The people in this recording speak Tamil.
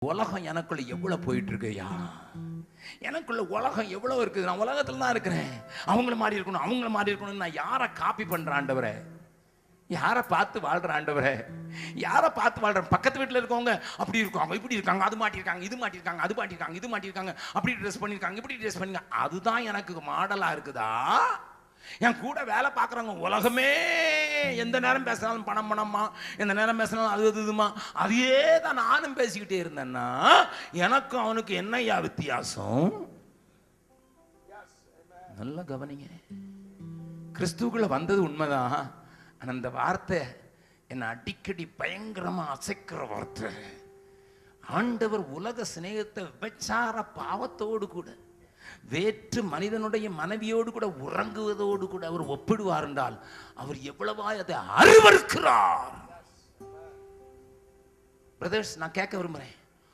உலகம் எனக்குள்ள எவ்வளவு போயிட்டு இருக்குயா, எனக்குள்ள உலகம் எவ்வளவு இருக்குது. நான் உலகத்துல தான் இருக்கிறேன். அவங்கள மாதிரி இருக்கணும், அவங்கள மாதிரி இருக்கணும். நான் யாரை காப்பி பண்றேன் ஆண்டவரே? யாரை பார்த்து வாழ்றேன் ஆண்டவரே? யாரை பார்த்து வாழ்றேன்? பக்கத்து வீட்டில் இருக்கவங்க அப்படி இருக்காங்க, இப்படி இருக்காங்க, அது மாட்டிருக்காங்க, இது மாட்டிருக்காங்க, அது மாட்டிருக்காங்க, இது மாட்டிருக்காங்க, அப்படி ட்ரெஸ் பண்ணிருக்காங்க, இப்படி ட்ரெஸ் பண்ணிருக்காங்க. அதுதான் எனக்கு மாடலா இருக்குதா? என் கூட வேலை பார்க்குறவங்க உலகமே எந்த நேரம் பேசினாலும் பணம் பணம்மா, எந்த நேரம் பேசினாலும் அது இதுமா, அதையே தான் நானும் பேசிக்கிட்டே இருந்தேன்னா எனக்கும் அவனுக்கு என்னையா வித்தியாசம்? நல்ல கவனிங்க. கிறிஸ்துக்குள்ள வந்தது உண்மைதான். அந்த வார்த்தை என்னை அடிக்கடி பயங்கரமா அசைக்கிற வார்த்தை. ஆண்டவர் உலக சிநேகத்தை விபச்சார பாவத்தோடு கூட வேற்று மனிதனுடைய மனைவியோடு கூட உறங்குவதோடு கூட அவர் ஒப்பிடுவார் என்றால் அவர் எவ்வளவா அதை அருவருக்கிறார். பிரதர்ஸ், நான் கேட்க விரும்புறேன்,